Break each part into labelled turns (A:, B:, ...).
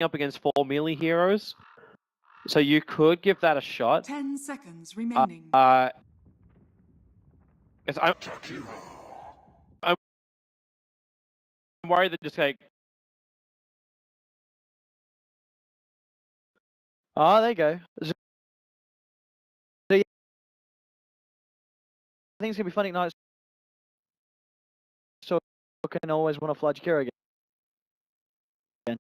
A: up against 4 melee heroes, so you could give that a shot.
B: 10 seconds remaining.
A: I'm worried that just like.
C: Oh, there you go. So, yeah, I think it's gonna be funny nights. So can always want to fly Jakira again.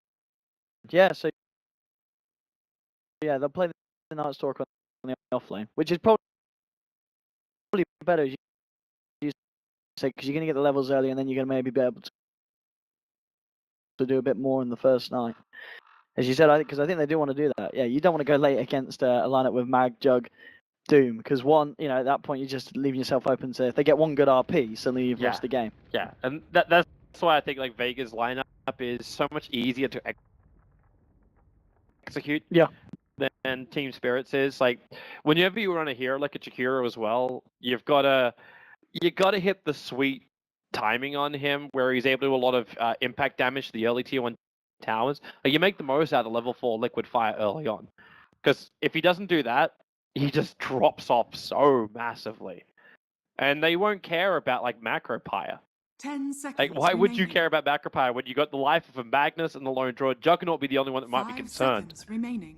C: Yeah, so yeah, they'll play the Night Stalker on the off lane, which is probably better, as you say, because you're gonna get the levels early, and then you're gonna maybe be able to do a bit more in the first night. As you said, because I think they do want to do that. Yeah, you don't want to go late against a lineup with Mag, Jug, Doom, because one, at that point you're just leaving yourself open to, if they get one good RP, suddenly you've lost the game.
A: Yeah, and that's why I think like Vega's lineup is so much easier to execute.
C: Yeah.
A: Than Team Spirits is. Like, whenever you run a hero like a Chikiro as well, you gotta hit the sweet timing on him where he's able to do a lot of impact damage to the early tier 1 towers. Like, you make the most out of level 4 liquid fire early on, because if he doesn't do that, he just drops off so massively, and they won't care about like macro pyre.
B: 10 seconds.
A: Like, why would you care about macro pyre when you got the life of a Magnus and the lone druid? Juggernaut will be the only one that might be concerned,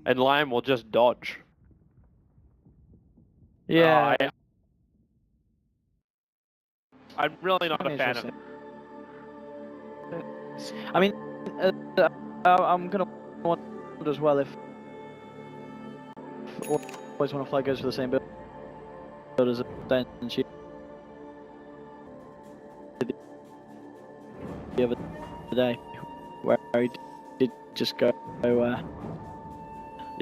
A: and Lion will just dodge.
C: Yeah.
A: I'm really not a fan of it.
C: I mean, I'm gonna wonder as well if always want to fly goes for the same build as a she did the other day, where he did just go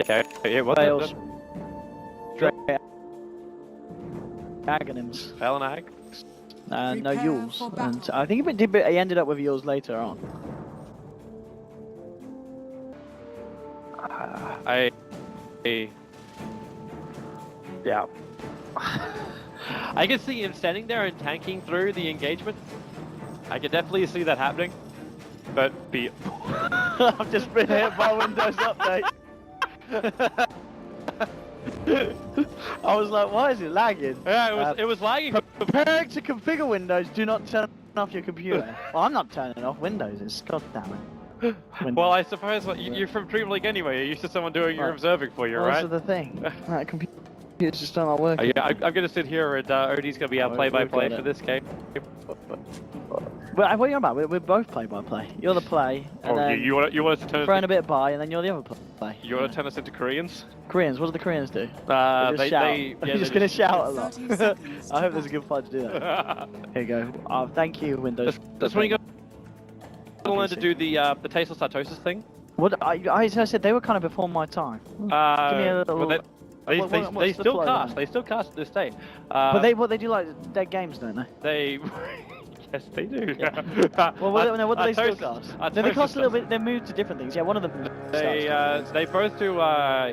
A: yeah, what
C: fails straight Agonyms.
A: Fail and Ag?
C: No Yules, and I think he ended up with Yules later on.
A: Yeah. I can see him standing there and tanking through the engagement. I can definitely see that happening. But
C: I've just been hit by Windows Update. I was like, why is it lagging?
A: Yeah, it was lagging.
C: Preparing to configure Windows, do not turn off your computer. Well, I'm not turning off Windows, it's goddamn it.
A: Well, I suppose you're from Dream League anyway. You're used to someone doing your observing for you, right?
C: That's the thing. That computer's just not working.
A: Yeah, I'm going to sit here and Odie's going to be our play-by-play for this game.
C: Well, what are you about? We're both play-by-play. You're the play, and then
A: you want us to turn
C: throwing a bit by, and then you're the other play.
A: You want to turn us into Koreans?
C: Koreans? What do the Koreans do?
A: They shout.
C: You're just going to shout a lot. I hope there's a good fight to do that. Here you go. Thank you, Windows.
A: That's when you got to learn to do the tasteless Tartosis thing.
C: What I said, they were kind of before my time. Give me a little.
A: They still cast. They still cast to this day.
C: But they do like dead games, don't they?
A: Yes, they do.
C: Yeah. Well, what do they still cast? They cast a little bit. They moved to different things. Yeah, one of them.
A: They both do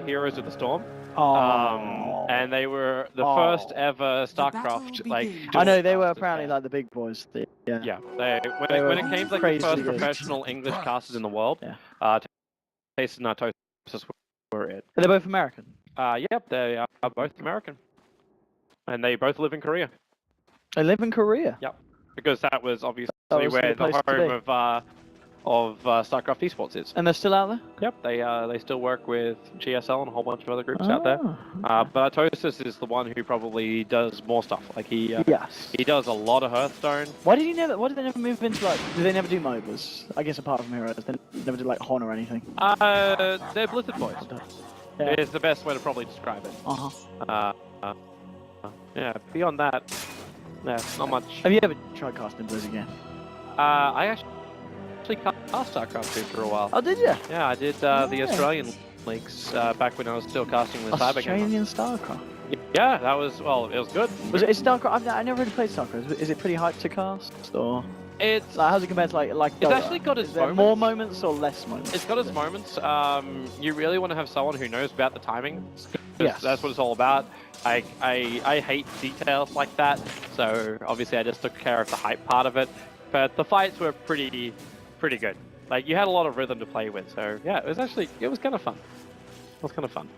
A: Heroes of the Storm.
C: Oh.
A: And they were the first ever StarCraft. Like,
C: I know they were apparently like the big boys.
A: Yeah. When it came to like the first professional English casters in the world, Tasteless and Tartosis were it.
C: Are they both American?
A: Yep, they are both American, and they both live in Korea.
C: They live in Korea.
A: Yep. Because that was obviously where the home of StarCraft esports is.
C: And they're still out there?
A: Yep, they still work with GSL and a whole bunch of other groups out there. But Tosis is the one who probably does more stuff. Like he does a lot of Hearthstone.
C: Why did they never move into like? Do they never do MOBAs? I guess apart from Heroes, they never do like Hon or anything.
A: They're Blizzard boys.
C: Yeah.
A: It's the best way to probably describe it. Yeah. Beyond that. Yeah, not much.
C: Have you ever tried casting Blizzard again?
A: I actually cast StarCraft 2 for a while.
C: Oh, did you?
A: Yeah, I did the Australian leagues back when I was still casting with Cybergame.
C: Australian StarCraft?
A: Yeah, that was, well, it was good.
C: Is StarCraft, I never really played StarCraft. Is it pretty hyped to cast, or?
A: It's
C: like, how's it compared to like
A: It's
C: Dota?
A: actually got its moments.
C: More moments or less moments?
A: It's got its moments. You really want to have someone who knows about the timing.
C: Yes.
A: That's what it's all about. I hate details like that, so obviously I just took care of the hype part of it. But the fights were pretty good. Like, you had a lot of rhythm to play with, so yeah, it was kind of fun. It was kind of fun.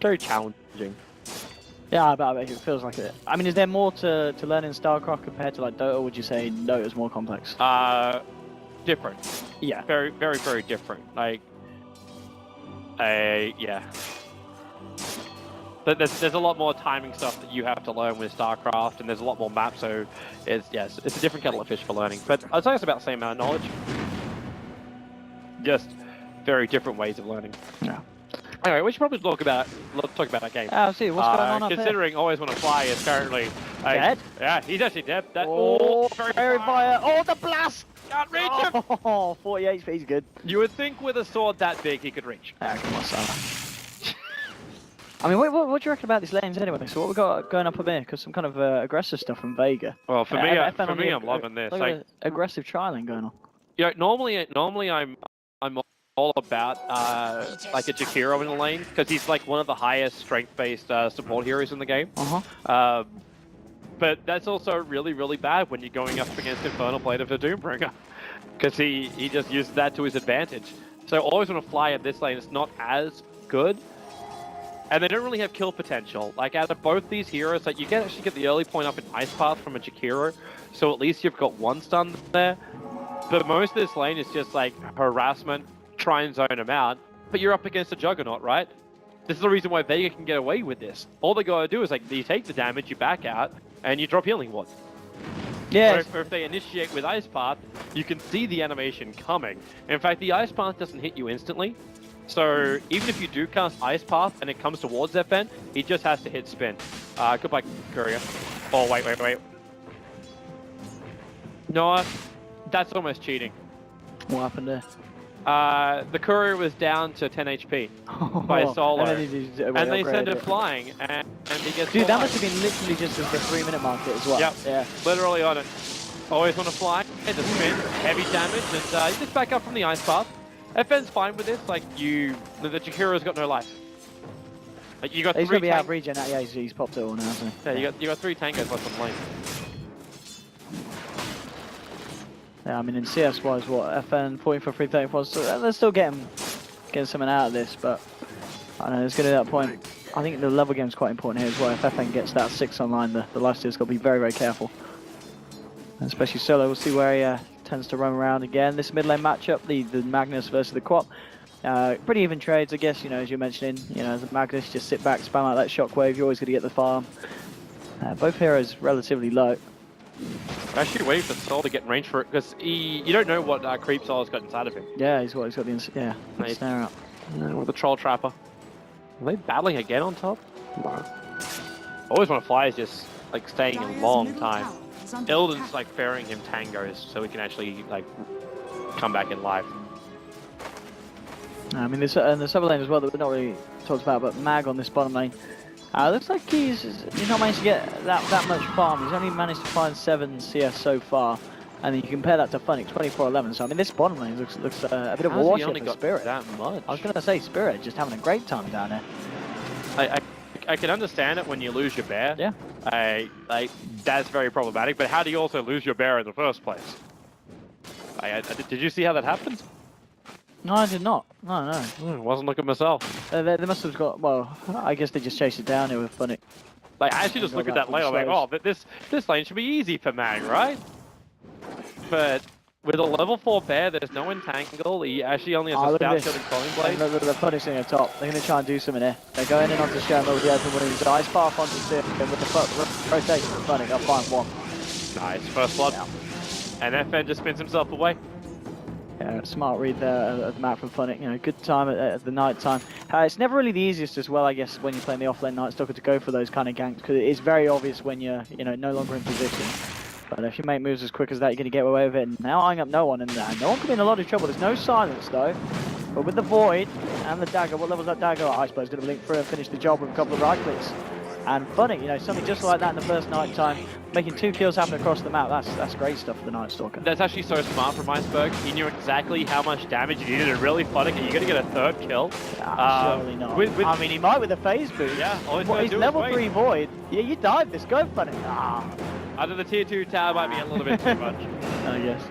A: Very challenging.
C: Yeah, I bet it feels like it. I mean, is there more to learn in StarCraft compared to like Dota? Or would you say Dota's more complex?
A: Different.
C: Yeah.
A: Very, very, very different. Like, yeah. There's a lot more timing stuff that you have to learn with StarCraft, and there's a lot more maps, so it's a different kettle of fish for learning. But I'd say it's about the same amount of knowledge. Just very different ways of learning.
C: Yeah.
A: Anyway, we should probably talk about that game.
C: See what's going on up here?
A: Considering Always Want to Fly is currently
C: Dead?
A: Yeah, he's actually dead.
C: Very fire! Oh, the blast!
A: Can't reach him.
C: Oh, 40 HP is good.
A: You would think with a sword that big he could reach.
C: Ah, come on, Salah. I mean, what do you reckon about these lanes anyway? So what we got going up here? Because some kind of aggressive stuff from Vega.
A: Well, for me, I'm loving this.
C: Like aggressive trialing going on.
A: Yeah, normally I'm all about like a Jakiro in the lane because he's like one of the highest strength-based support heroes in the game. But that's also really, really bad when you're going up against Infernal Blade of the Doombringer, because he just uses that to his advantage. So Always Want to Fly at this lane is not as good, and they don't really have kill potential. Like out of both these heroes, like you can actually get the early point up in Ice Path from a Jakiro, so at least you've got one stun there. But most of this lane is just like harassment, try and zone him out, but you're up against a Juggernaut, right? This is the reason why Vega can get away with this. All they gotta do is like, you take the damage, you back out, and you drop healing ward. Yeah. Or if they initiate with Ice Path, you can see the animation coming. In fact, the Ice Path doesn't hit you instantly, so even if you do cast Ice Path and it comes towards FN, he just has to hit spin. Goodbye, Courier. Oh, wait. No, that's almost cheating.
C: What happened there?
A: The Courier was down to 10 HP by solo, and they send it flying, and he gets.
C: Dude, that must have been literally just at the 3-minute market as well.
A: Yep.
C: Yeah.
A: Literally on it. Always Want to Fly, the spin, heavy damage, and you just back up from the Ice Path. FN's fine with this. Like the Jakiro's got no life. Like you got.
C: He's gonna be out of regen. Yeah, he's popped it all now, hasn't he?
A: Yeah, you got 3 tangos left on the lane.
C: Yeah, I mean, in CS wise, what FN 40 for 334, so they're still getting something out of this, but I don't know, it's going to that point. I think the level game is quite important here as well. If FN gets that 6 online, the lifesteal's got to be very, very careful. And especially solo, we'll see where he tends to roam around again. This mid lane matchup, the Magnus versus the Quap. Pretty even trades, I guess, as you're mentioning. As a Magnus, just sit back, spam out that shockwave, you're always going to get the farm. Both heroes relatively low.
A: Actually wait for Sol to get in range for it, because you don't know what creep Sol's got inside of him.
C: Yeah, he's got the snare up.
A: With the Troll Trapper. Are they battling again on top? No. Always Want to Fly is just like staying a long time. Illidan's like ferrying him tangos so he can actually like come back in life.
C: I mean, there's other lane as well that we're not really talked about, but Mag on this bottom lane. Looks like he's not managed to get that much farm. He's only managed to find 7 CS so far, and then you compare that to Funnick, 24-11. So I mean, this bottom lane looks a bit of a warship for Spirit.
A: That much?
C: I was going to say Spirit just having a great time down there.
A: I can understand it when you lose your bear.
C: Yeah.
A: That's very problematic. But how do you also lose your bear in the first place? Did you see how that happened?
C: No, I did not. No.
A: Wasn't looking myself.
C: They must have got, well, I guess they just chased it down here with Funnick.
A: Like, I actually just look at that lane, I'm like, oh, but this lane should be easy for Mag, right? But with a level 4 bear, there's no entangle. He actually only has a stout shot and calling blade.
C: Look at the Funnick sitting at the top. They're going to try and do something here. They're going in onto Sherman with the open wings. Ice Path onto Sir with the rotation of Funnick. I'll find one. Nice,
A: first blood. Yeah. And FN just spins himself away.
C: Yeah, smart read there of the map from Funnick. Good time at the night time. It's never really the easiest as well, I guess, when you're playing the offlane Night Stalker to go for those kind of ganks, because it is very obvious when you're, no longer in position. But if you make moves as quick as that, you're going to get away with it. And now eyeing up no one, and no one could be in a lot of trouble. There's no silence though. But with the Void and the dagger, what level's that dagger? I suppose going to blink through and finish the job with a couple of right clicks. And Funnick, something just like that in the first night time, making 2 kills happen across the map. That's great stuff for the Night Stalker.
A: That's actually so smart from Iceberg. He knew exactly how much damage he needed to really Funnick, and you're going to get a 3rd kill.
C: Surely not. I mean, he might with a phase boost.
A: Yeah,
C: he's level 3 Void. Yeah, you dive this. Go Funnick.
A: Under the tier 2 tower might be a little bit too much.
C: I guess.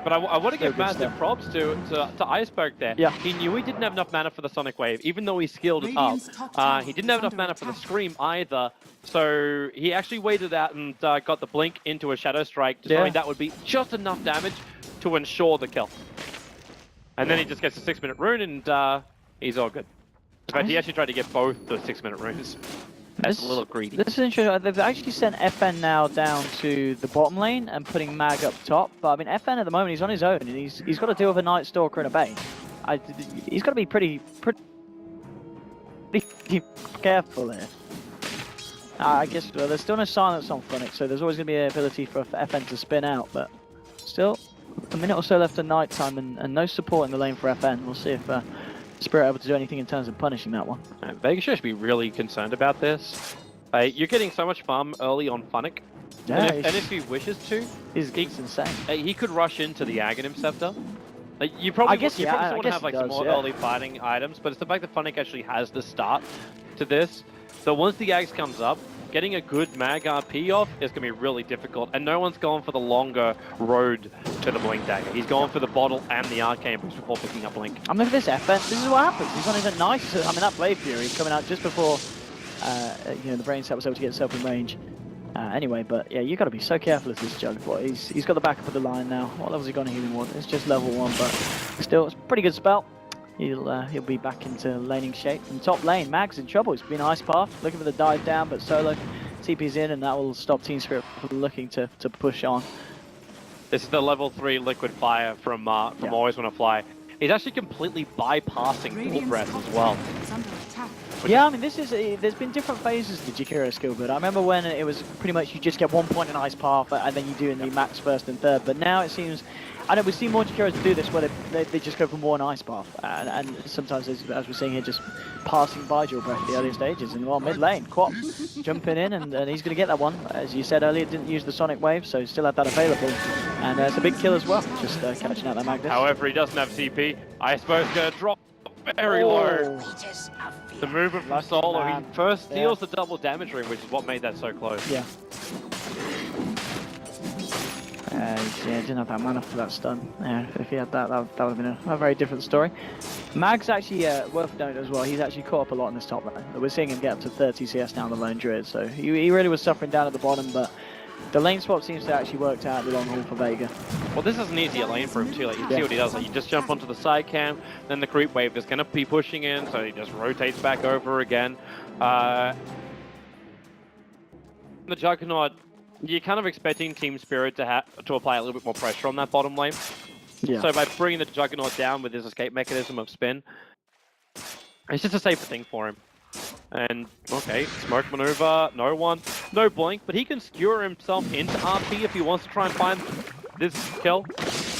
A: But I want to
C: Still
A: give
C: good
A: massive
C: stuff.
A: props to Iceberg there.
C: Yeah.
A: He knew he didn't have enough mana for the Sonic Wave, even though he skilled it up.
B: Radiant's top tower
A: He didn't
B: is
A: have enough
B: under
A: mana for the
B: attack.
A: Scream either, so he actually waited out and got the Blink into a Shadow Strike, just
C: Yeah.
A: knowing that would be just enough damage to ensure the kill. And then he just gets a 6-minute rune and he's all good. In fact, he actually tried to get both the 6-minute runes. That's a little greedy.
C: This is interesting. They've actually sent FN now down to the bottom lane and putting Mag up top. But I mean, FN at the moment, he's on his own and he's got to deal with a Night Stalker and a Bane. He's got to be pretty careful here. I guess there's still no silence on Phonics, so there's always going to be an ability for FN to spin out. But still, a minute or so left of night time and no support in the lane for FN. We'll see if Spirit able to do anything in terms of punishing that one.
A: Vega should be really concerned about this. You're getting so much farm early on Phonic.
C: Yeah,
A: And if he wishes to,
C: he's insane.
A: he could rush into the Aghanim Scepter. You probably,
C: I guess,
A: still
C: yeah,
A: want to have like some more early fighting items, but it's the fact that Phonic actually has the start to this. So once the Ags comes up, getting a good Mag RP off is going to be really difficult, and no one's gone for the longer road to the Blink Dagger. He's gone for the bottle and the Arcane Boost before picking up Blink.
C: I'm looking at this FN. This is what happens. He's on his nice. I mean, that Blade Fury coming out just before the Brain Set was able to get himself in range. Anyway, but yeah, you got to be so careful as this Juggernaut. He's got the backup of the line now. What level's he got in healing ward? It's just level 1, but still, it's a pretty good spell. He'll be back into laning shape. And top lane, Mag's in trouble. He's been Ice Path, looking for the dive down, but Solo TP's in, and that will stop Team Spirit from looking to push on.
A: This is the level 3 Liquid Fire from Always Wanna Fly. He's actually completely bypassing Full
B: Radiant's
A: Breath
B: top
A: as well.
B: tower is under attack.
C: Yeah, I mean, this is there's been different phases to Jakiro skill, but I remember when it was pretty much you just get 1 point in Ice Path, and then you do in the max first and third. But now it seems, I know we've seen more Jakiros do this, where they just go for more in Ice Path, and sometimes as we're seeing here, just passing by Dual Breath at the earlier stages. And well, mid lane, Quap jumping in, and he's going to get that one. As you said earlier, didn't use the Sonic Wave, so still had that available, and it's a big kill as well. Just catching out that Magnus.
A: However, he doesn't have CP. Iceberg's going to drop very low. The movement from
C: Lucky
A: Solo,
C: man.
A: he first steals the double damage ring, which is what made that so close.
C: Yeah. Yeah, didn't have that mana for that stun. Yeah, if he had that, that would have been a very different story. Mag's actually worth noting as well. He's actually caught up a lot in this top lane. We're seeing him get up to 30 CS now on the Lone Druid, so he really was suffering down at the bottom, but the lane swap seems to actually worked out the long haul for Vega.
A: Well, this is an easier lane for him too. Like, you see what he does. Like, you just jump onto the side cam, then the creep wave is going to be pushing in, so he just rotates back over again. The Juggernaut, you're kind of expecting Team Spirit to apply a little bit more pressure on that bottom lane.
C: Yeah.
A: So by bringing the Juggernaut down with his escape mechanism of spin, it's just a safer thing for him. And, okay, smoke maneuver, no blink, but he can skewer himself into RP if he wants to try and find this kill.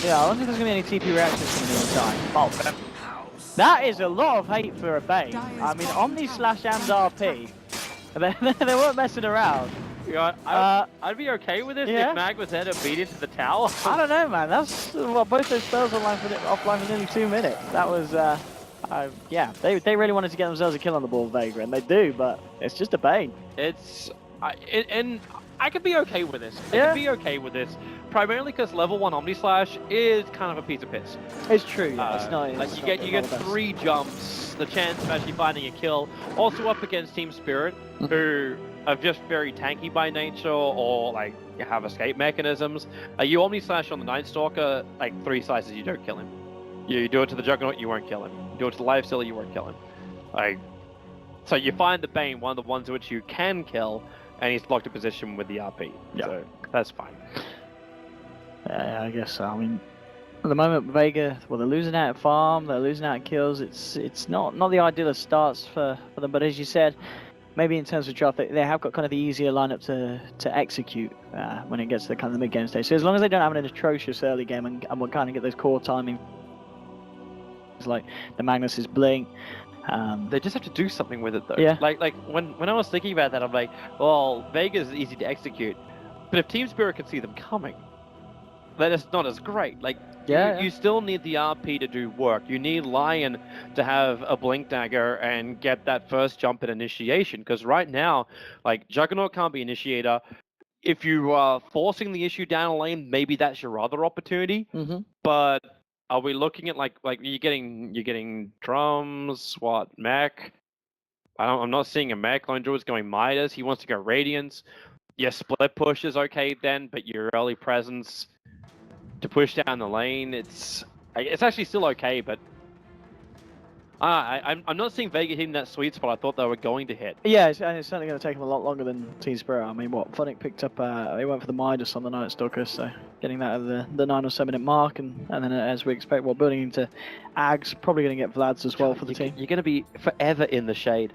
C: Yeah, I don't think there's going to be any TP reactions coming in time. Oh, that is a lot of hate for a Bane. I mean, Omni slash and RP, they weren't messing around.
A: You know, I'd be okay with this
C: yeah.
A: if Mag was there to beat into the tower.
C: I don't know, man. That's both those spells offline for nearly 2 minutes. That was, yeah, they really wanted to get themselves a kill on the ball, Vega, and they do, but it's just a Bane.
A: And I could be okay with this. I
C: Yeah.
A: could be okay with this, primarily because level 1 Omni Slash is kind of a piece of piss.
C: It's true. Yeah, it's not.
A: Like
C: it's
A: you
C: not
A: get
C: the best.
A: 3 jumps, the chance of actually finding a kill. Also up against Team Spirit, who are just very tanky by nature, or like have escape mechanisms. You Omni Slash on the Night Stalker, like 3 slices, you don't kill him. You do it to the Juggernaut, you won't kill him. You do it to the Lifestealer, you won't kill him. Like, so you find the Bane, one of the ones which you can kill, and he's locked in position with the RP.
C: Yeah.
A: So that's fine.
C: Yeah, I guess so. I mean, at the moment, Vega, well, they're losing out at farm, they're losing out at kills. It's not the ideal of starts for them, but as you said, maybe in terms of draft, they have got kind of the easier lineup to execute when it gets to the kind of the mid-game stage. So as long as they don't have an atrocious early game and we'll kind of get those core timing, like the Magnus's blink.
A: They just have to do something with it though.
C: Yeah.
A: Like when I was thinking about that, I'm like, well, Vega's easy to execute, but if Team Spirit can see them coming, then it's not as great. Like, you still need the RP to do work. You need Lion to have a blink dagger and get that first jump at initiation. Because right now, like Juggernaut can't be initiator. if you are forcing the issue down a lane, maybe that's your other opportunity.
C: Mm-hmm.
A: But are we looking at like you're getting drums, what, mech? I'm not seeing a mech. Lone Druid's going Midas. He wants to go Radiance. Yeah, split push is okay then, but your early presence to push down the lane, it's actually still okay, but I'm not seeing Vega hitting that sweet spot I thought they were going to hit.
C: Yeah, and it's certainly going to take him a lot longer than Team Spirit. I mean, what Funnick picked up, he went for the Midas on the Night Stalker, so getting that at the 9 or 7 minute mark, and then as we expect, building into Ags, probably going to get Vlads as well for the team.
A: You're going to be forever in the shade.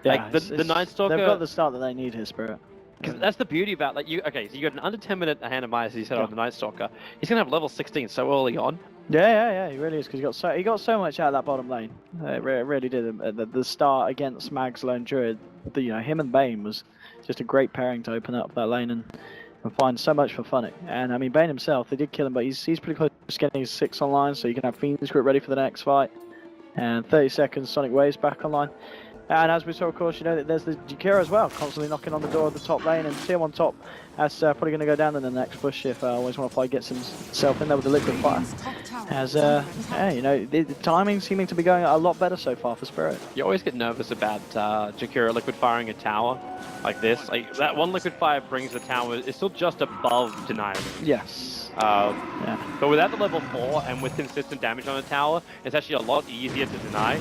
C: Yeah,
A: like the Night Stalker.
C: They've got the start that they need here, Spirit.
A: Because that's the beauty about so you got an under 10-minute hand of Midas, as you said, on the Night Stalker. He's gonna have level 16 so early on.
C: Yeah, he really is, because he got so much out of that bottom lane. It really did. The start against Mag's Lone Druid, him and Bane was just a great pairing to open up that lane and find so much for Funnick. And I mean, Bane himself, they did kill him, but he's pretty close to getting his 6 online, so you can have Fiend's Grip ready for the next fight. And 30 seconds, Sonic Waves back online. And as we saw, of course, that there's the Jakiro as well, constantly knocking on the door of the top lane, and Tim on top. That's probably going to go down in the next push if Always Want to Fly gets himself in there with the Liquid Fire. As, the timing seeming to be going a lot better so far for Spirit.
A: You always get nervous about Jakiro liquid firing a tower like this. Like that one liquid fire brings the tower, it's still just above denial.
C: Yes.
A: But without the level 4 and with consistent damage on a tower, it's actually a lot easier to deny.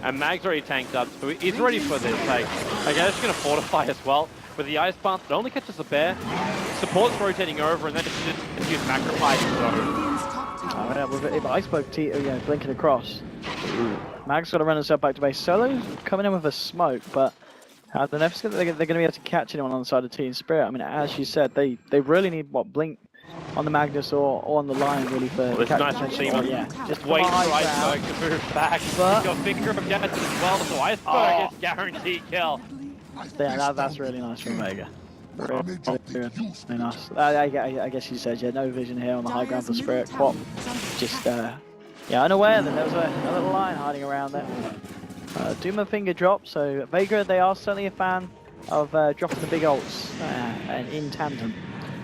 A: And Mag's already tanked up, so he's ready for this. Like I'm just going to fortify as well. With the Ice Path, it only catches the bear. Support's rotating over, and then it's use Macropie.
C: With Iceberg blinking across. Mag's got to run himself back to base. Solo's coming in with a smoke, but I don't know if they're going to be able to catch anyone on the side of Team Spirit. I mean, as you said, they really need Blink on the Magnus or on the line really for
A: it's nice to see him.
C: Yeah, just
A: wait for Iceberg to move back.
C: But
A: he's got Finger of Death as well, so Iceberg gets guaranteed kill.
C: Yeah, that's really nice from Vega. Really nice. I guess you said, no vision here on the high ground for Spirit. Quap just, unaware that there was a little line hiding around there. Doom and Finger drop, so Vega, they are certainly a fan of dropping the big ults and in tandem.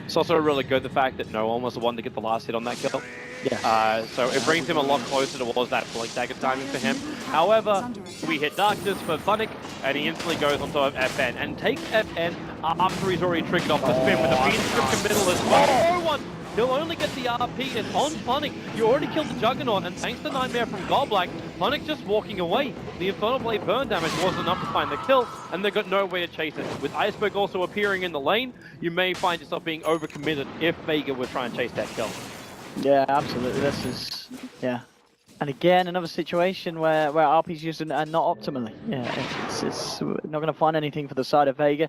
A: It's also really good the fact that no one was the one to get the last hit on that kill.
C: Yeah.
A: So it brings him a lot closer towards that Blink Dagger timing for him. However, we hit Darkness for Funnick, and he instantly goes on top of FN and takes FN after he's already triggered off the spin with the Fiend's Grip in middle as well. No one! He'll only get the RP, and on Funnick, you already killed the Juggernaut, and thanks to Nightmare from Godblack, Funnick just walking away. The Infernal Blade burn damage wasn't enough to find the kill, and they got no way to chase it. With Iceberg also appearing in the lane, you may find yourself being overcommitted if Vega were trying to chase that kill.
C: Yeah, absolutely. This is, And again, another situation where RP's used and not optimally. Yeah, it's not going to find anything for the side of Vega.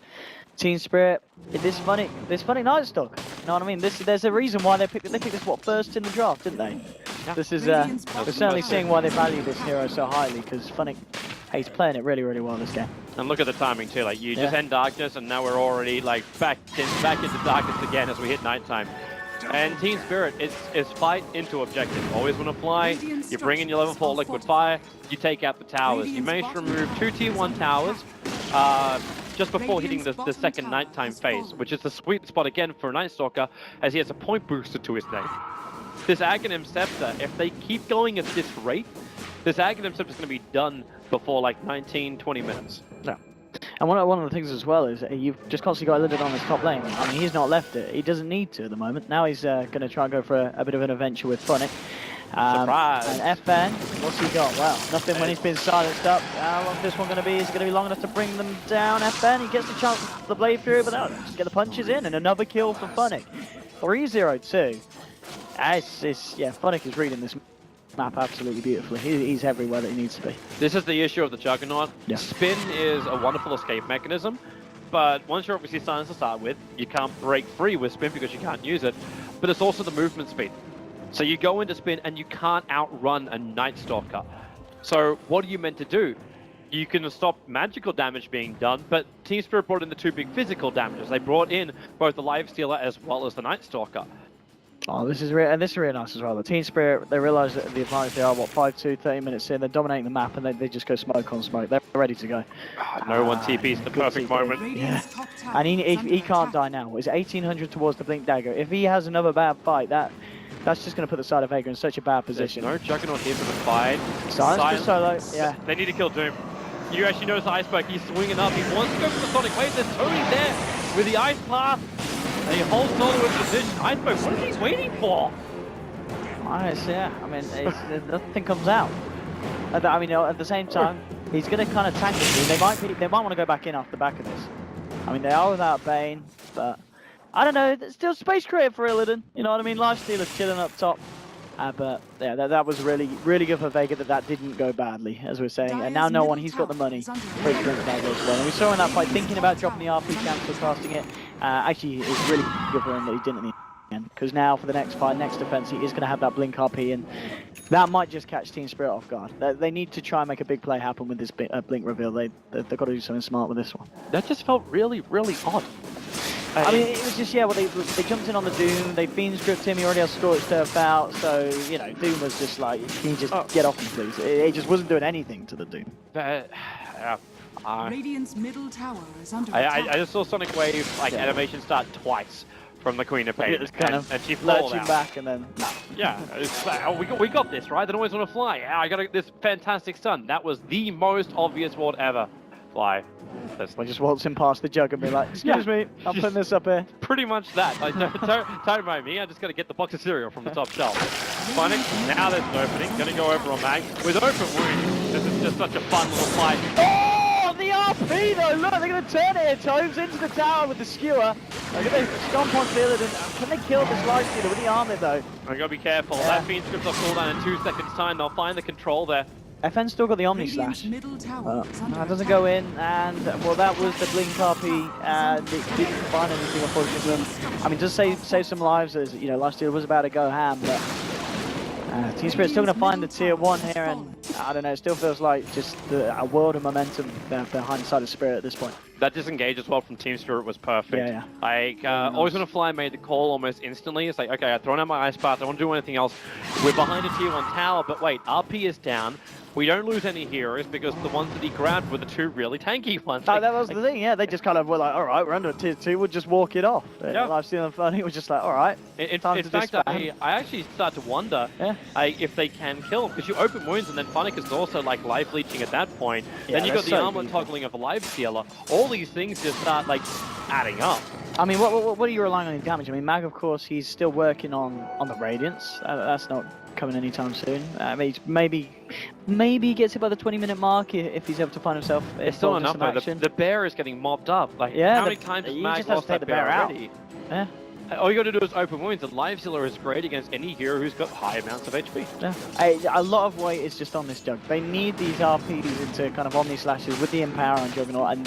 C: Team Spirit, this funny Night Stalker. You know what I mean? There's a reason why they picked this first in the draft, didn't they? Yeah. This is we're certainly seeing why they value this hero so highly, because Funnick, he's playing it really, really well this game.
A: And look at the timing too. Like you just end Darkness, and now we're already like back into Darkness again as we hit nighttime. And Team Spirit is fight into objective. Always want to fly, you bring in your level 4 liquid fire, you take out the towers. You managed to remove 2 tier 1 towers just before hitting the second nighttime phase, which is the sweet spot again for a Night Stalker, as he has a point booster to his name. This Aghanim Scepter, if they keep going at this rate, this Aghanim Scepter is going to be done before like 19-20 minutes.
C: Yeah. And one of the things as well is you've just constantly got a little on his top lane. I mean, he's not left it. He doesn't need to at the moment. Now he's going to try and go for a bit of an adventure with Funnick.
A: Surprise!
C: And FN, what's he got? Well, nothing when he's been silenced up. How long is this one going to be? Is it going to be long enough to bring them down? FN, he gets the chance of the blade through, but just get the punches in, and another kill for Funnick. 3-0-2. Funnick is reading this map absolutely beautifully. He's everywhere that he needs to be.
A: This is the issue of the Juggernaut.
C: Yeah.
A: Spin is a wonderful escape mechanism, but once you're obviously silenced to start with, you can't break free with Spin because you can't use it, but it's also the movement speed. So you go into Spin and you can't outrun a Night Stalker. So what are you meant to do? You can stop magical damage being done, but Team Spirit brought in the 2 big physical damages. They brought in both the Life Stealer as well as the Night Stalker.
C: Oh, this is really nice as well. The team spirit, they realise that the advantage they are, what, 5-2, 30 minutes in, they're dominating the map and they just go smoke on smoke. They're ready to go.
A: No one TP's the
C: good
A: perfect
C: TP.
A: moment.
B: Radiant's top tower
C: And
B: is
C: if
B: under
C: he can't
B: attack.
C: die now, it's 1800 towards the Blink Dagger. If he has another bad fight, that's just going to put the side of Vega in such a bad
A: There's
C: position.
A: no Juggernaut here for the fight.
C: Silence for solo, yeah.
A: They need to kill Doom. You actually notice Iceberg, he's swinging up. He wants to go for the Sonic Wave. There's Tony there with the Ice Path. And he holds solo in position. Iceberg, what is he waiting for?
C: Nice, yeah. I mean, nothing comes out. I mean, at the same time, he's going to kind of tank this. They might want to go back in off the back of this. I mean, they are without Bane, but I don't know. There's still space created for Illidan. You know what I mean? Lifestealer's chilling up top. But yeah, that was really good for Vega that didn't go badly, as we're saying. And now no one, he's got the money for his Blink Dagger as well. And we saw in that fight, thinking about dropping the RP, cancel casting it. Actually, it's really good for him that he didn't in the end. Because now for the next fight, next defense, he is going to have that Blink RP. And that might just catch Team Spirit off guard. They need to try and make a big play happen with this Blink reveal. They've got to do something smart with this one.
A: That just felt really odd.
C: I mean, it was just, yeah, well, they jumped in on the Doom, they Fiend stripped him, he already has Scorched Earth out, so, you know, Doom was just like, can you just get off me, please? It just wasn't doing anything to the Doom.
B: Radiant's middle tower is under
A: I
B: attack.
A: just saw Sonic Wave, like, animation start twice from the Queen of Pain,
C: It was kind of
A: and she flawed
C: lurching
A: out.
C: back and then, no.
A: Yeah, it's like, oh, we got this, right? They don't always want to fly. Yeah, I got this fantastic stun. That was the most obvious ward ever. Fly.
C: We're just waltzing past the jug and be like, excuse me, I'm putting this up here.
A: Pretty much that. Like, don't mind me. I just got to get the box of cereal from the top shelf. Phoenix, now there's an opening. Going to go over on Mag with open wound. This is just such a fun little fight.
C: Oh, the RP though, look, they're going to turn it here. Tomes into the tower with the skewer. They're going to stomp on Illidan. Can they kill this Lifestealer with the armor though?
A: I got to be careful. That Fiend scripts off cooldown in 2 seconds time. They'll find the control there.
C: FN still got the Omni
B: Radiant's
C: Slash.
B: middle tower is under
C: That doesn't
B: attack.
C: go in, and well, that was the Blink RP, and it didn't find anything unfortunately. I mean, just save some lives, as you know, Lifestealer was about to go ham, but Team Spirit's still going to find the tier 1 here, and I don't know, it still feels like just a world of momentum behind the side of Spirit at this point.
A: That disengage as well from Team Spirit was perfect.
C: Yeah.
A: Like, Always Gonna Fly made the call almost instantly. It's like, okay, I've thrown out my Ice Path, I don't want to do anything else. We're behind a tier 1 tower, but wait, RP is down. We don't lose any heroes because the ones that he grabbed were the 2 really tanky ones.
C: That was the thing, yeah, they just kind of were like, alright, we're under a tier 2, we'll just walk it off.
A: Yeah.
C: Lifestealer and Funny was just like, alright,
A: In
C: time to
A: fact,
C: disband.
A: I actually start to wonder if they can kill, because you open wounds and then Funnick is also like life leeching at that point.
C: Yeah,
A: then you got the
C: they're so
A: armor
C: deep.
A: toggling of a life stealer. All these things just start like adding up.
C: I mean, what are you relying on in damage? I mean, Mag, of course, he's still working on the Radiance. That's not coming anytime soon. Maybe he gets hit by the 20-minute mark if he's able to find himself.
A: It's still
C: involved in
A: enough
C: some
A: though.
C: action.
A: The bear is getting mobbed up. Like,
C: Yeah,
A: how many times has
C: he
A: Mag
C: just has
A: lost
C: to take
A: that
C: the bear
A: bear
C: out.
A: already?
C: Yeah.
A: All you got to do is open wounds, and Life Stealer is great against any hero who's got high amounts of HP.
C: Yeah. A lot of weight is just on this Jug. They need these RPs into kind of Omni Slashes with the Empower on Juggernaut, and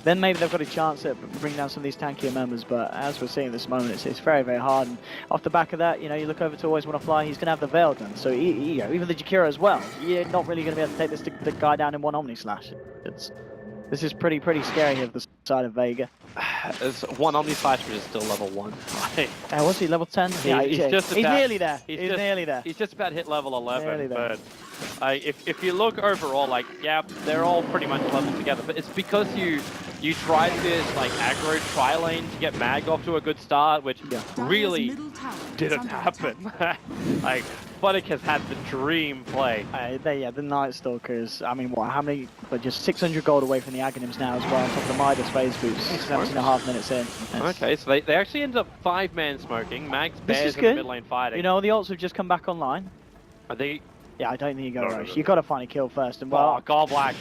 C: then maybe they've got a chance to bring down some of these tankier members, but as we're seeing this moment, it's very, very hard. And off the back of that, you know, you look over to Always Wanna Fly, he's going to have the Veil done. So, you know, even the Jakira as well, you're not really going to be able to take the guy down in one Omni Slash. This is pretty scary here, the side of Vega.
A: There's one Omni Slash, which is still level 1.
C: What's he, level 10? Yeah,
A: he's
C: nearly there.
A: He's
C: nearly there.
A: He's just about to hit level 11,
C: Nearly there.
A: but if you look overall, like, yeah, they're all pretty much level together, but it's because you tried this, like, aggro tri-lane to get Mag off to a good start, which really
B: middle tower is
A: didn't
B: under
A: happen.
B: attack.
A: Like, Funnick has had the dream play.
C: The Night Stalkers, I mean, what, how many, but just 600 gold away from the Aghanims now as well, on top of the Midas phase boots, 17.5 minutes in.
A: Okay, so they actually ended up 5-man smoking. Mag's
C: This
A: bears
C: is
A: in the
C: good.
A: mid lane fighting.
C: You know, the ults have just come back online.
A: Are they...
C: Yeah, I don't think you go
A: No.
C: rush. You got to find a kill first, and
A: Oh,
C: well,
A: God Black.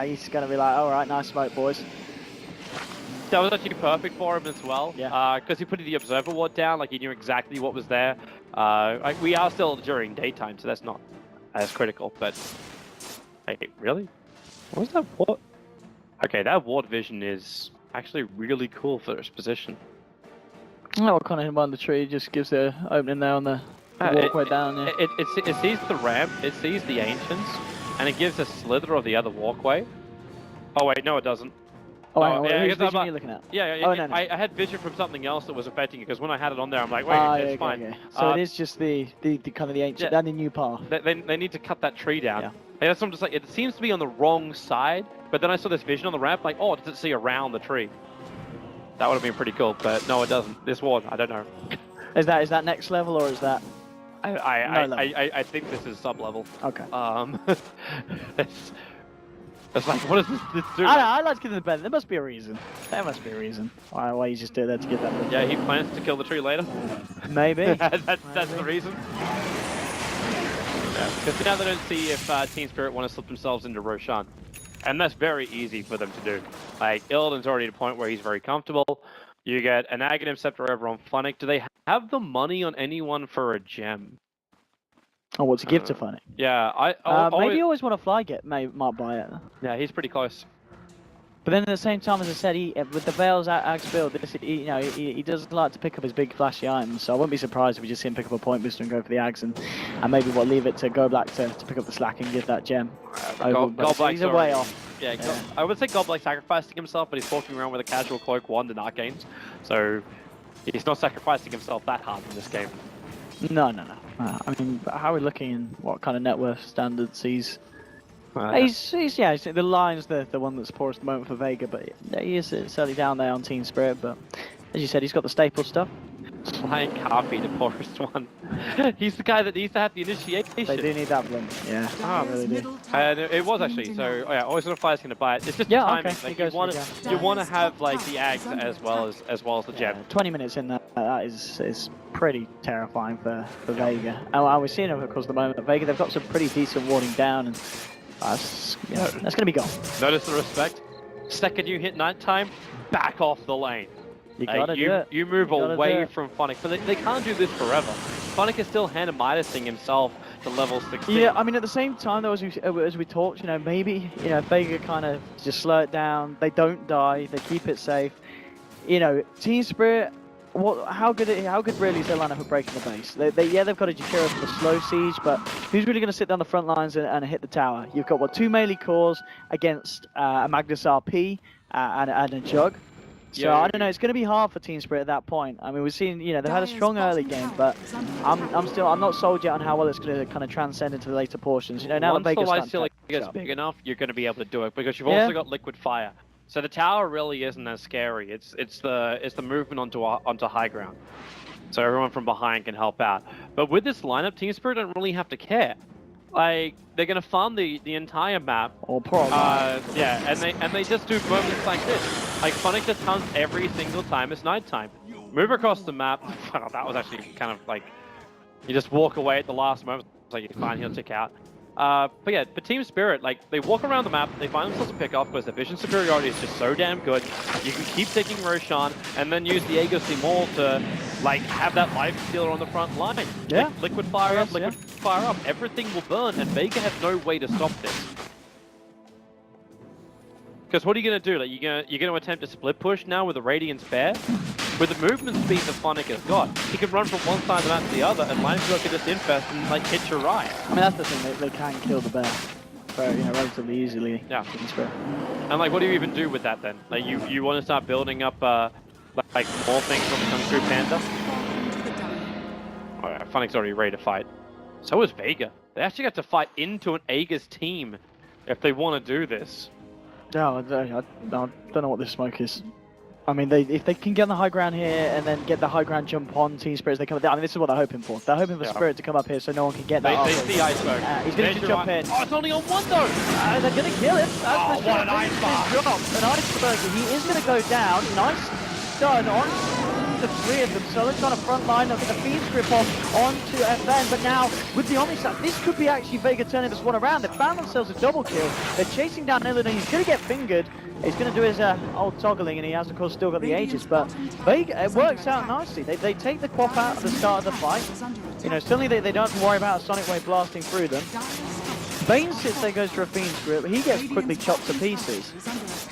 C: he's gonna be like, all right, nice smoke, boys.
A: That was actually perfect for him as well.
C: Yeah.
A: Because he put the observer ward down, like he knew exactly what was there. Like we are still during daytime, so that's not as critical. But hey, really? What was that ward? Okay, that ward vision is actually really cool for its position.
C: Oh, kind of him on the tree just gives the opening there on the walkway down. Yeah.
A: It sees the ramp, it sees the ancients, and it gives a slither of the other walkway. Oh wait, no, it doesn't.
C: Oh, hang on,
A: yeah, I
C: whose
A: guess
C: vision are you looking at?
A: Yeah,
C: Oh, no, no.
A: I had vision from something else that was affecting it because when I had it on there, I'm like, wait,
C: Ah,
A: it's
C: yeah, okay,
A: fine.
C: okay. So it is just the kind of the ancient,
A: Yeah.
C: and the new path.
A: They need to cut that tree down.
C: Yeah.
A: And that's what I'm just like, it seems to be on the wrong side, but then I saw this vision on the ramp, like, oh, does it see around the tree? That would have been pretty cool, but no, it doesn't. This one, I don't know.
C: Is that next level or is that?
A: I think this is sub-level.
C: Okay.
A: It's like, what does this do?
C: I like to give them the benefit. There must be a reason. There must be a reason. Why you just do that to get that?
A: Yeah, he plans to kill the tree later.
C: Maybe.
A: That's the reason. Because now they don't see if Team Spirit want to slip themselves into Roshan. And that's very easy for them to do. Like, Illidan's already at a point where he's very comfortable. You get an Aghanim Scepter over on Funnick. Do they have the money on anyone for a gem?
C: Oh, what to give to Funny?
A: Yeah,
C: maybe you always want to fly get, might buy it.
A: Yeah, he's pretty close.
C: But then at the same time, as I said, with the Veil's Axe build, he does like to pick up his big flashy items, so I wouldn't be surprised if we just see him pick up a point booster and go for the Axe, and maybe leave it to Go Black to pick up the slack and give that gem. He's a way off.
A: Yeah, I would say God Black sacrificing himself, but he's walking around with a casual cloak, wand, and arcanes, so he's not sacrificing himself that hard in this game.
C: No. I mean, how are we looking in what kind of net worth standards he's the line's the one that's poorest at the moment for Vega, but he is certainly down there on Team Spirit. But as you said, he's got the staple stuff.
A: Flying Carpy, the poorest one. He's the guy that needs to have the initiation.
C: They do need that blink. Yeah.
A: Oh, really do. It was actually. So, oh yeah, always gonna fly is gonna buy it. It's just
C: the
A: timing.
C: Okay.
A: Like, you want to have like the Ags as well as the gem.
C: 20 minutes in that is pretty terrifying for Vega. And we're seeing, of course, the moment that Vega they've got some pretty decent warding down, and that's gonna be gone.
A: Notice the respect. Second you hit nighttime, back off the lane.
C: You gotta do it.
A: You move away from Funnick, but they can't do this forever. Funnick is still hand Midasing himself to level 16.
C: Yeah, I mean at the same time though, as we talked, maybe Vega kind of just slow it down. They don't die. They keep it safe. Team Spirit. How good really is their lineup for breaking the base? They've got a Jakiro for the slow siege, but who's really going to sit down the front lines and hit the tower? You've got two melee cores against a Magnus RP and a Jug. So I don't know. It's going to be hard for Team Spirit at that point. I mean, we've seen they've had a strong early game, but I'm not sold yet on how well it's going to kind of transcend into the later portions. Now
A: Once
C: that
A: the
C: Vegas
A: light gets big enough, you're going to be able to do it because you've also got liquid fire. So the tower really isn't as scary. It's the movement onto high ground. So everyone from behind can help out. But with this lineup, Team Spirit don't really have to care. Like they're gonna farm the entire map. Yeah, and they just do moments like this. Like Funnick just hunts every single time it's nighttime. Move across the map. Well, that was actually kind of like you just walk away at the last moment. It's like you're fine, he'll tick out. But yeah, for Team Spirit, like, they walk around the map, they find themselves a pick-off because the vision superiority is just so damn good. You can keep taking Roshan and then use the Aegis Maul to, like, have that life stealer on the front line.
C: Yeah.
A: Like, liquid fire up, liquid fire up. Everything will burn, and Vega has no way to stop this. Because what are you going to do? Like, you're gonna attempt a split push now with the Radiance Bear? With the movement speed that Funnick has got, he can run from one side of the map to the other, and Limestroke can just infest and like hit your right.
C: I mean that's the thing, they can kill the bear very relatively easily.
A: Yeah. And like, what do you even do with that then? Like, you want to start building up like more things from the Kung Fu Panda? Alright, Funnick's already ready to fight. So is Vega. They actually have to fight into an Aegis team if they want to do this.
C: No, I don't know what this smoke is. I mean, if they can get on the high ground here and then get the high ground jump on Team Spirit as they come up, I mean, this is what they're hoping for. They're hoping for Spirit to come up here so no one can get that.
A: They see Iceberg.
C: He's going to jump in.
A: Oh, it's only on one though!
C: They're going to kill him.
A: What an Iceberg!
C: An Iceberg. He is going to go down. Nice done on the three of them. So let's on a front line. They'll get the Fiend Grip off onto FN. But now, with the Omnisat, this could be actually Vega turning this one around. They've found themselves a double kill. They're chasing down Illidan. He's going to get fingered. He's going to do his old toggling, and he has, of course, still got the Aegis, but Vega, it works out nicely. They take the Quaff out at the start of the fight. Suddenly they don't have to worry about a Sonic Wave blasting through them. Bane sits there, goes for a Fiend's Grip. He gets quickly chopped to pieces.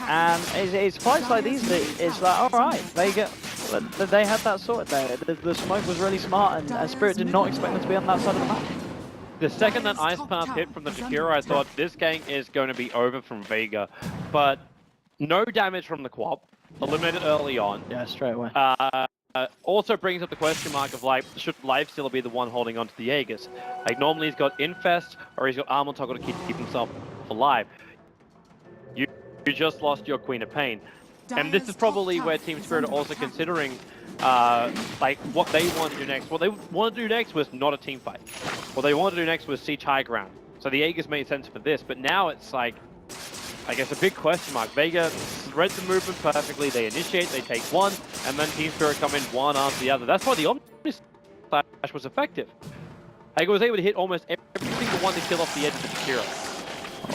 C: And it's fights like these that it's like, all right, Vega, they had that sorted there. The smoke was really smart, and Spirit did not expect them to be on that side of the map.
A: The second that Ice Path hit from the Jakiro, I thought this game is going to be over from Vega, but no damage from the Quap, eliminated early on.
C: Yeah, straight away.
A: Also brings up the question mark of like, should Lifestealer be the one holding on to the Aegis? Like normally he's got Infest or he's got Armor Toggle to keep himself alive. You just lost your Queen of Pain. And this is probably where Team Spirit are also considering like what they want to do next. What they want to do next was not a team fight. What they want to do next was siege high ground. So the Aegis made sense for this, but now it's like, I guess a big question mark. Vega read the movement perfectly, they initiate, they take one, and then Team Spirit come in one after the other. That's why the Omni Slash was effective. Vega was able to hit almost every single one to kill off the edge of the Shakira.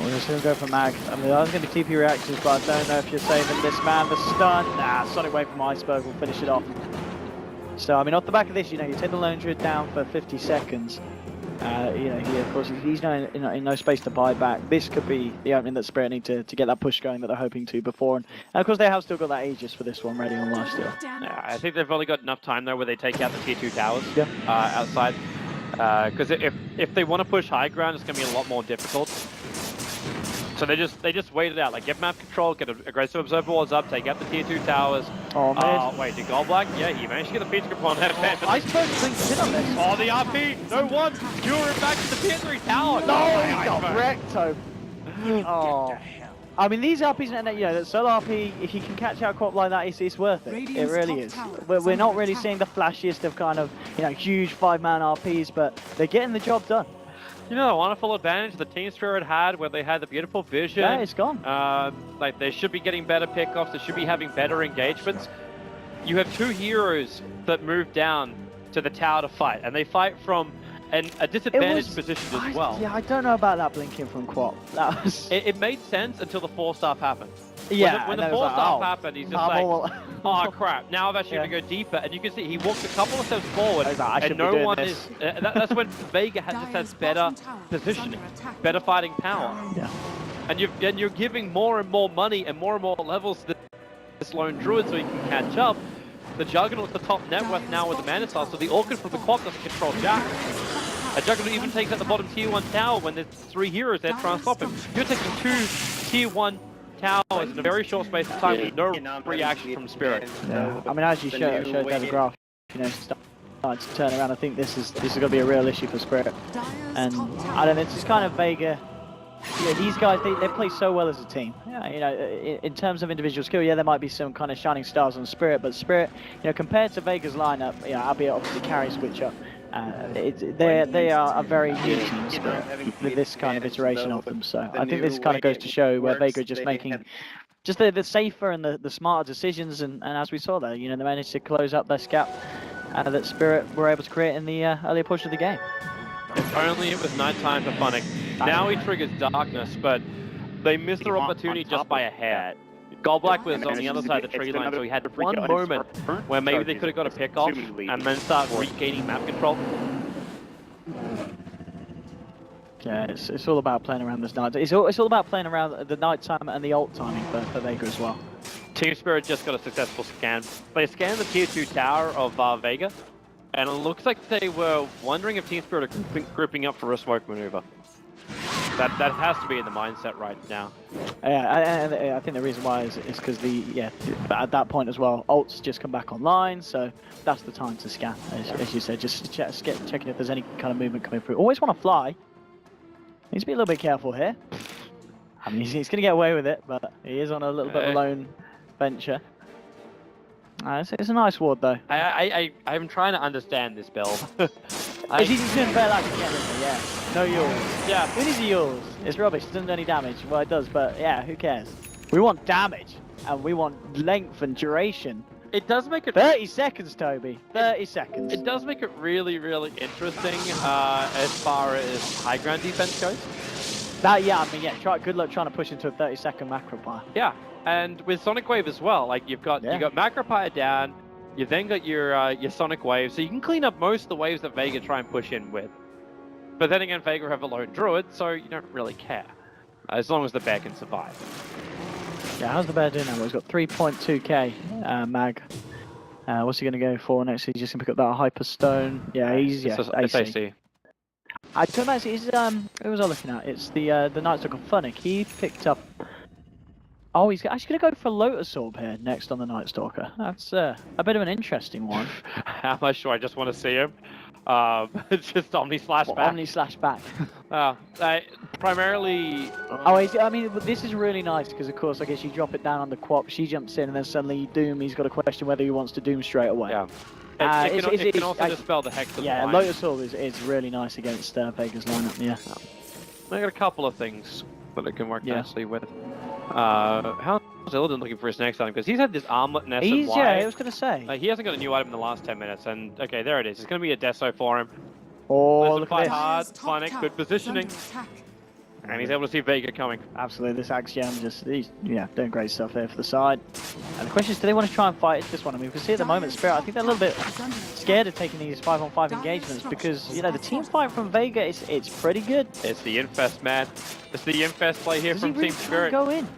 C: We're just going to go for Mag. I mean, there's going to be TP reactions, but I don't know if you're saving this man. The stun, nah, Sonic Wave from Iceberg will finish it off. So, I mean, off the back of this, you know, you take the Lone Druid down for 50 seconds. You know, of course, he's in no space to buy back. This could be the opening that Spirit need to get that push going that they're hoping to before. And of course, they have still got that Aegis for this one ready on Lifesteal.
A: Yeah, I think they've only got enough time, though, where they take out the tier 2 towers outside. Because if they want to push high ground, it's going to be a lot more difficult. So they just wait it out, like get map control, get aggressive observer walls up, take out the tier 2 towers.
C: Oh,
A: wait, did Goldblack? Yeah, he managed to get the feature grip on that.
C: Iceberg blinked in on this.
A: Oh, the RP! No one! Lure him back to the tier 3 tower!
C: No, he got wrecked, Toby. Oh. I mean, these RPs, you know, that solo RP, if you can catch out Quap like that, it's worth it. It really is. We're not really seeing the flashiest of kind of, you know, huge 5-man RPs, but they're getting the job done.
A: You know, the wonderful advantage the Team Spirit had where they had the beautiful vision.
C: Yeah, it's gone.
A: Like, they should be getting better pickoffs, they should be having better engagements. You have 2 heroes that move down to the tower to fight, and they fight from a disadvantaged position as well.
C: Yeah, I don't know about that blinking from Quap. That was...
A: It made sense until the 4-staff happened.
C: Yeah,
A: when the 4-staff happened, he's just like, oh crap, now I've actually got to go deeper. And you can see he walked a couple of steps forward, and no one is... that's when Vega just has better positioning, better fighting power.
C: Yeah.
A: And you're giving more and more money and more levels to this Lone Druid so he can catch up. The Juggernaut's the top net worth now with the Mana Star, so the Orchid from the Quap doesn't control Jack. A Juggernaut even takes out the bottom tier 1 tower when there's 3 heroes there trying to stop him. You're taking 2 tier 1 towers in a very short space of time with no reaction from Spirit.
C: Yeah. I mean, as you showed there the graph, you know, starting to turn around. I think this is going to be a real issue for Spirit. And I don't know, it's just kind of Vega. You know, these guys, they play so well as a team. Yeah, you know, in terms of individual skill, yeah, there might be some kind of shining stars on Spirit, but Spirit, you know, compared to Vega's lineup, you know, albeit obviously carry switch up, they are a very new team, Spirit, with this kind of iteration of them. So I think this kind of goes to show where Vega are just making just the safer and the smarter decisions, and as we saw there, you know, they managed to close up this gap that Spirit were able to create in the earlier push of the game.
A: If only it was nighttime for Funnick. Now he triggers darkness, but they missed their opportunity just by a hair. Goldblack was on the other side of the tree line, so he had one moment where maybe they could have got a pick off and then start regaining map control.
C: Yeah, it's all about playing around this night. It's all about playing around the night time and the ult timing for Vega as well.
A: Team Spirit just got a successful scan. They scanned the tier 2 tower of Vega, and it looks like they were wondering if Team Spirit are grouping up for a smoke maneuver. That has to be in the mindset right now.
C: Yeah, I think the reason why is because at that point as well, ults just come back online, so that's the time to scan, as you said, just checking if there's any kind of movement coming through. Always want to fly. Needs to be a little bit careful here. I mean, he's going to get away with it, but he is on a little bit of a lone venture. It's a nice ward though.
A: I'm trying to understand this build.
C: He's doing better like yeah. No yours.
A: Yeah.
C: Who needs yours? It's rubbish, it doesn't do any damage. Well, it does, but yeah, who cares? We want damage, and we want length and duration.
A: It does make it
C: 30 seconds, Toby. 30 seconds.
A: It does make it really, really interesting as far as high ground defense goes.
C: Yeah, I mean, yeah. Good luck trying to push into a 30-second macro fire.
A: Yeah, and with Sonic Wave as well. Like you got Macropire down, you then got your Sonic Wave, so you can clean up most of the waves that Vega try and push in with. But then again, Vega have a lone druid, so you don't really care as long as the bear can survive.
C: Yeah, how's the bear doing now? Well, he's got 3.2k mag. What's he going to go for next? He's just going to pick up that Hyper Stone. Yeah, he's
A: It's AC.
C: I don't know. Who was I looking at? It's the Night Stalker Funnick. He picked up Oh, he's actually going to go for Lotus Orb here next on the Night Stalker. That's a bit of an interesting one.
A: How much do I just want to see him? It's just Omni slash
C: Well,
A: back.
C: Omni slash back.
A: Primarily.
C: Oh, I mean, this is really nice because, of course, I guess you drop it down on the Quap, she jumps in, and then suddenly Doom, he's got to question whether he wants to Doom straight away.
A: Yeah. It can also dispel the Hex.
C: Yeah, Lotus Orb is really nice against Vega's lineup, yeah.
A: I got a couple of things that it can work nicely with. How's Illidan looking for his next item? Because he's had this armlet and SNY.
C: Yeah, I was going to say.
A: He hasn't got a new item in the last 10 minutes, and okay, there it is. It's going to be a Deso for him.
C: Oh,
A: Listen,
C: look
A: fight
C: at this.
A: hard, Phonic, good positioning. And he's able to see Vega coming.
C: Absolutely, this Axiom he's doing great stuff there for the side. And the question is, do they want to try and fight this one? I mean, we can see at the moment, Spirit, I think they're a little bit scared of taking these 5-on-5 engagements because, you know, the team fight from Vega, it's pretty good.
A: It's the Infest, man. It's the Infest play here from Team Spirit.
C: Go in?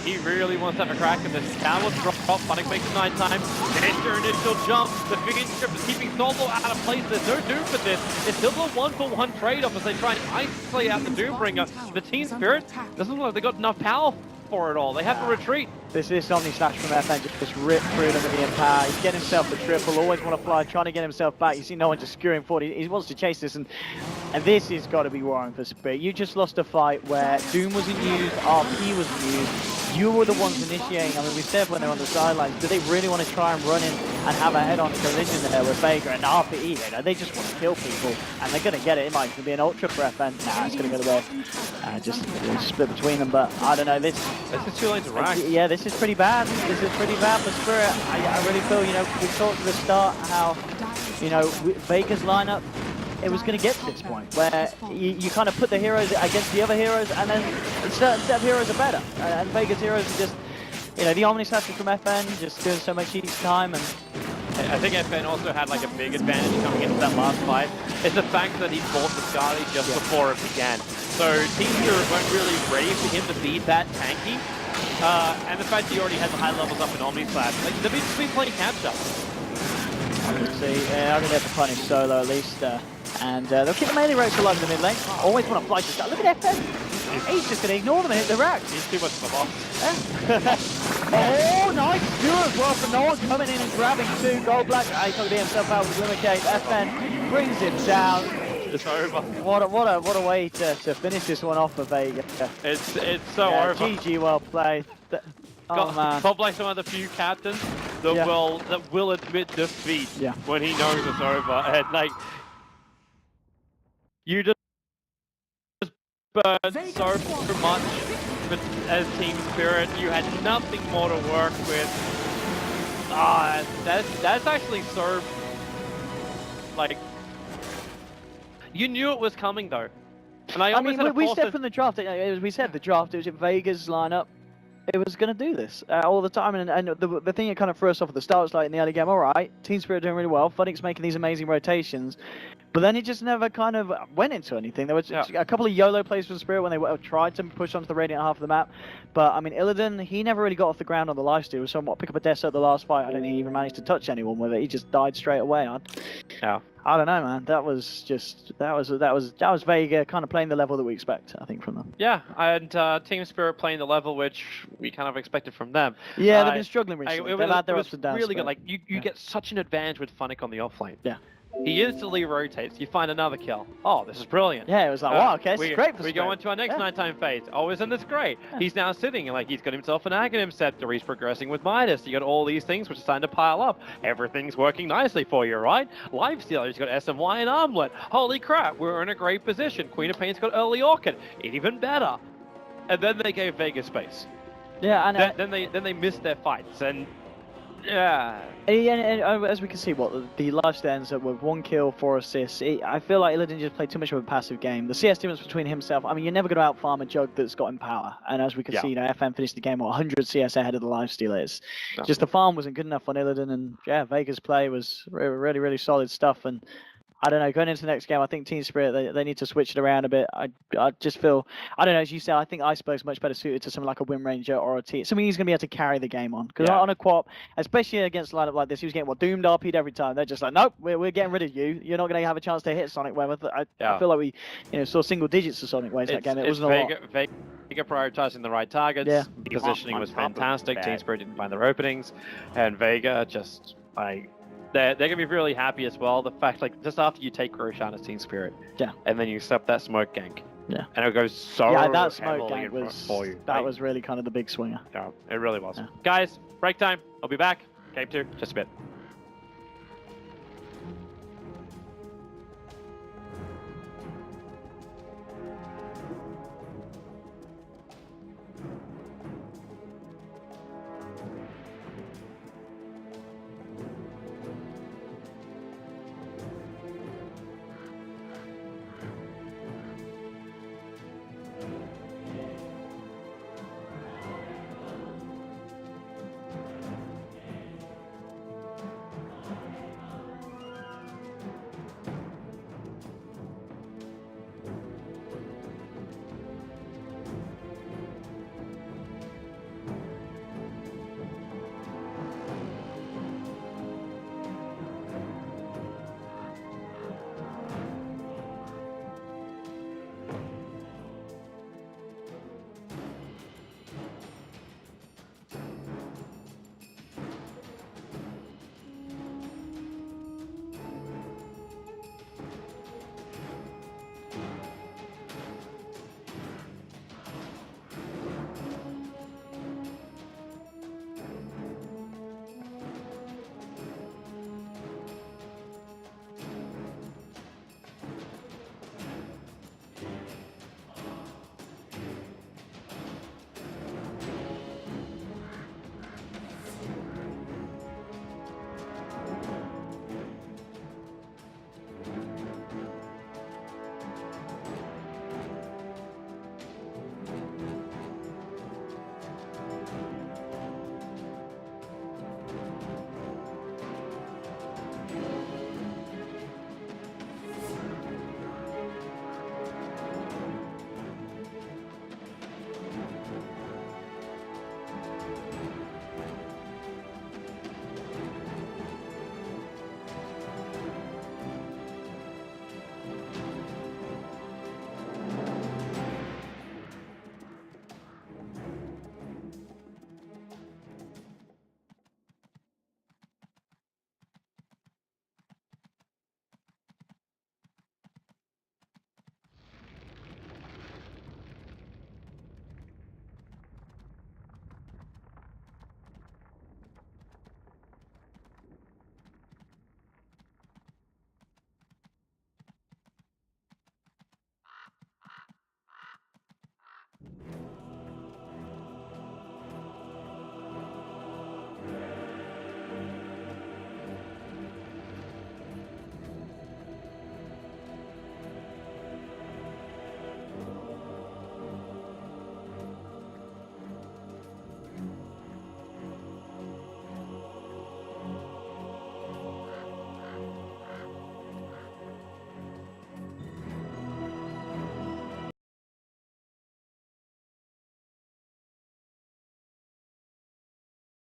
A: He really wants to have a crack at this. Coward drop, Phonic makes it nighttime. There's your initial jump. The Fiend Strip is keeping Solo out of place. There's no Doom for this. It's still a 1-for-1 trade-off as they try and isolate out the Doombringer. The Team Spirit doesn't look like they got enough power for it all. They have to retreat.
C: This Omni Slash from FN just ripped through them with the Empower. He's getting himself a triple, always want to fly, trying to get himself back. You see no one just skewing forward. He wants to chase this, and this has got to be worrying for Spirit. You just lost a fight where Doom wasn't used, RP wasn't used. You were the ones initiating. I mean, we said when they were on the sidelines, do they really want to try and run in and have a head-on collision there with Vega and RPE? You know, they just want to kill people, and they're going to get it. It might be an ultra for FN. Nah, it's going to go the way. Just split between them, but I don't know. This
A: is too late to rack.
C: Yeah, this is pretty bad. This is pretty bad for Spirit. I really feel, you know, we talked at the start how, you know, Vega's lineup, it was going to get to this point where you kind of put the heroes against the other heroes, and then certain set of heroes are better. And Vega's heroes are just, you know, the Omni Slasher from FN just doing so much each time. And
A: I think FN also had like a big advantage coming into that last fight. It's the fact that he fought the Scarlet just before it began. So Team Spirit weren't really ready for him to be that tanky. And the fact that he already had the high levels up in Omni Slash, like they've been playing catch up.
C: I can see, I think they have to punish Solo at least. And they'll keep the melee rates alive in the mid lane. Always want to fly to start. Look at FN. He's just going to ignore them and hit the racks.
A: He's too much of a boss.
C: Oh, nice do as well for Noah coming in and grabbing two gold black. He's going to be himself out with Limit Cape. FN brings him down.
A: It's over.
C: What a way to finish this one off for Vega.
A: It's so over.
C: GG, well played. Oh man.
A: Top like some of the few captains that will admit defeat when he knows it's over. And like you just burned so much as Team Spirit. You had nothing more to work with. That's actually so like you knew it was coming though. And I mean,
C: we said from the draft. We said the draft. It was Vega's lineup. It was going to do this all the time, and the thing that kind of threw us off at the start was like in the early game, all right, Team Spirit doing really well, Phoenix making these amazing rotations, but then it just never kind of went into anything. There was a couple of YOLO plays for Spirit when they tried to push onto the Radiant half of the map, but I mean, Illidan, he never really got off the ground on the lifesteal, so pick up a Deso at the last fight, I don't think he even managed to touch anyone with it, he just died straight away. I don't know, man. That was Vega kind of playing the level that we expect, I think, from them.
A: Yeah, and Team Spirit playing the level which we kind of expected from them.
C: Yeah, they've been struggling recently. They've had their ups and downs.
A: Really good. Like you get such an advantage with Phonic on the offlane.
C: Yeah.
A: He instantly rotates. You find another kill. Oh, this is brilliant.
C: Yeah, it was like, wow, okay, this is great for
A: We go into our next nighttime phase. Oh, isn't this great? Yeah. He's now sitting, like, he's got himself an Aghanim Scepter. He's progressing with Midas. You got all these things which are starting to pile up. Everything's working nicely for you, right? Lifesteal, he's got SMY and Armlet. Holy crap, we're in a great position. Queen of Pain's got early Orchid. Even better. And then they gave Vega space.
C: Yeah, and
A: then they missed their fights, and yeah.
C: And as we can see, the lifesteal ends up with 1 kill, 4 assists. I feel like Illidan just played too much of a passive game. The CS difference between himself, I mean, you're never going to out-farm a Jug that's got in power. And as we can see, you know, FN finished the game 100 CS ahead of the lifesteal is. Just the farm wasn't good enough on Illidan, and yeah, Vega's play was really, really solid stuff. And I don't know. Going into the next game, I think Team Spirit they need to switch it around a bit. I just feel I don't know. As you said, I think Iceberg's much better suited to something like a Wind Ranger or a T. Something he's going to be able to carry the game on. Because on a quap, especially against a lineup like this, he was getting doomed RP'd every time. They're just like, nope, we're getting rid of you. You're not going to have a chance to hit Sonic Wave. I feel like we saw single digits of Sonic Waves that game. It wasn't a lot.
A: Vega prioritizing the right targets.
C: Yeah.
A: Positioning was fantastic. Team Spirit didn't find their openings, and Vega just like. They're going to be really happy as well. The fact, like, just after you take Roshan as Team Spirit, and then you set that smoke gank, and it goes so
C: that smoke gank was really kind of the big swinger.
A: Yeah, it really was. Guys, break time. I'll be back. Game 2, just a bit.